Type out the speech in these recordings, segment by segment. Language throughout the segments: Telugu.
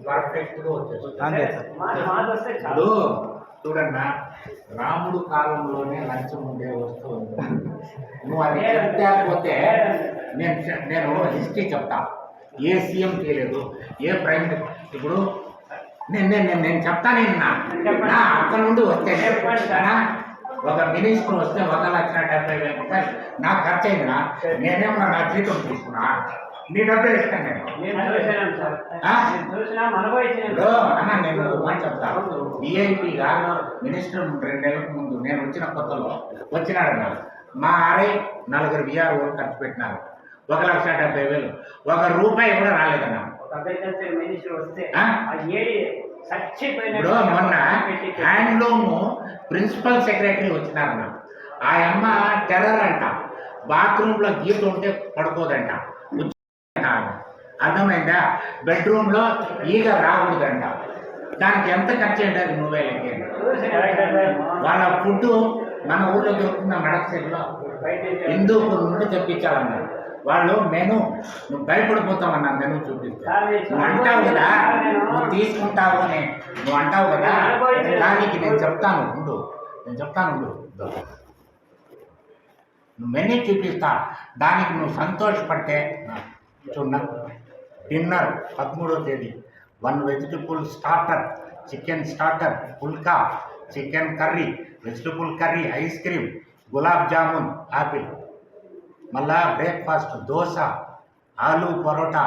పర్ఫెక్ట్ గా వచ్చేస్తుంది. అంతే సార్. ఇప్పుడు చూడన్నా, రాముడు కాలంలోనే లంచం ఉండే వస్తువు. నువ్వు అది చెప్తే నేను హిస్టరీ చెప్తా. ఏ సీఎం చేయలేదు, ఏ ప్రైమ్ మినిస్టర్. ఇప్పుడు నేను చెప్తాను నా అక్కడ నుండి వస్తే ఒక మినిస్టర్ వస్తే 1,70,000 రూపాయలు నాకు ఖర్చు అయిందినా, నేనేమో నా జీతం తీసుకున్నా, నీ డబ్బే ఇస్తాను నేను. అన్నా నేను మాట చెప్తాను. విఐపిగా మినిస్టర్ 2 నెలలకు ముందు నేను వచ్చిన కొత్తలో వచ్చినాడన్నా, మా ఆర్ఐ 4 విఆర్ఓ ఖర్చు పెట్టినారు 1,70,000. 1 రూపాయి కూడా రాలేదన్నా. ఇప్పుడు మొన్న హ్యాండ్లూమ్ ప్రిన్సిపల్ సెక్రటరీ వచ్చినారన్న. ఆ అమ్మ టెర్రర్ అంట, బాత్రూంలో గీత ఉంటే పడుకోదంట, అర్థమైందా? బెడ్రూమ్లో ఈగ రాకూడదంట. దానికి ఎంత ఖర్చు అయింది? అది 30,000. వాళ్ళ ఫుడ్ మన ఊళ్ళో దొరుకుతున్న మడకసేలో హిందూపూర్ నుండి తెప్పించాలన్నారు వాళ్ళు. మెను నువ్వు భయపడిపోతావన్నా, మెను చూపిస్తా. నువ్వు అంటావు కదా, నువ్వు తీసుకుంటావు అని నువ్వు అంటావు కదా, దానికి నేను చెప్తాను ఉండు, నువ్వు మెనూ చూపిస్తా. దానికి నువ్వు సంతోషపడితే చూడ. డిన్నర్ 13వ తేదీ 1 vegetable starter, chicken starter, phulka, chicken curry, vegetable curry, ice cream, gulab jamun, apple. మళ్ళా breakfast dosa, aloo paratha,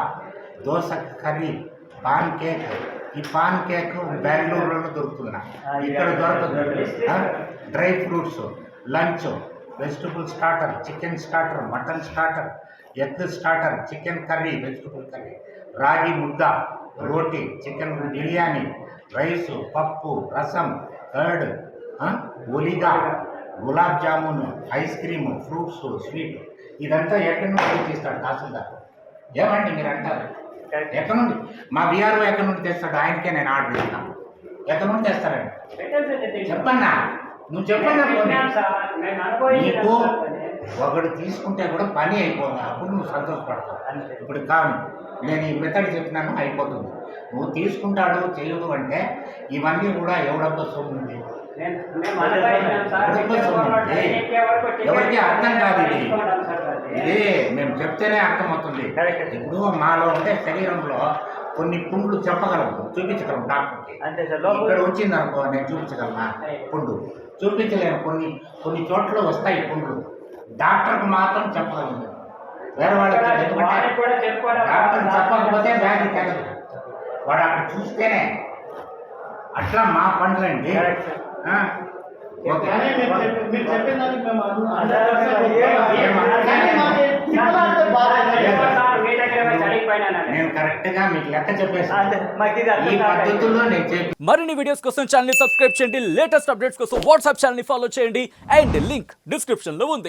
dosa curry, pancake. ఈ పాన్ కేక్ బెంగళూరులోనే దొరుకుతుంది, ఇక్కడ దొరకదు. Dry fruits, lunch, vegetable starter, chicken starter, mutton starter, egg starter, chicken curry, vegetable curry, ragi mudda, రోటీ, చికెన్ బిర్యానీ, రైసు, పప్పు, రసం, కర్డ్, ఒలిగా, gulab jamun, ice cream, fruits, sweet. ఇదంతా ఎక్కడి నుండి తెచ్చిస్తాడు తహసీల్దార్? ఏమండి మీరు అంటారు? ఎక్కడి నుండి? మా విఆర్ఓ ఎక్కడి నుండి తెస్తాడు? ఆయనకే నేను ఆర్డర్ ఇస్తాను. ఎక్కడి నుండి తెస్తారండి చెప్పన్నా, నువ్వు చెప్పన్నా. నీకు ఒకడు తీసుకుంటే కూడా పని అయిపోతుంది, అప్పుడు నువ్వు సంతోషపడతావు. ఇప్పుడు కాదు, నేను ఈ మెథడ్ చెప్పినాను, అయిపోతుంది. నువ్వు తీసుకుంటాడు చేయదు అంటే ఇవన్నీ కూడా ఎవడబ్బో సొమ్ముంది, ఎవరికి అర్థం కాదు. ఇదే మేము చెప్తేనే అర్థమవుతుంది. ఇప్పుడు మాలో ఉంటే శరీరంలో కొన్ని పుండ్లు చెప్పగలము, చూపించగలం డాక్టర్కి. ఇక్కడ వచ్చింది అనుకో, నేను చూపించగలనా పుండు? చూపించలేను. కొన్ని చోట్ల వస్తాయి పుండ్లు, డాక్టర్కి మాత్రం చెప్పగలను, వేరే వాళ్ళకి. డాక్టర్ చెప్పకపోతే వ్యాధి తెగదు, వాడు అక్కడ చూస్తేనే. అట్లా మా పనులండి. నేను కరెక్ట్ గా మీకు లెక్క చెప్పేసాను. ఈ పద్ధతుల్లో నేను చెప్పి మరిన్ని వీడియోస్ కోసం ఛానల్ ని సబ్స్క్రైబ్ చేయండి. లేటెస్ట్ అప్డేట్స్ కోసం వాట్సాప్ ఛానల్ ని ఫాలో చేయండి. అండ్ లింక్ డిస్క్రిప్షన్ లో ఉంది.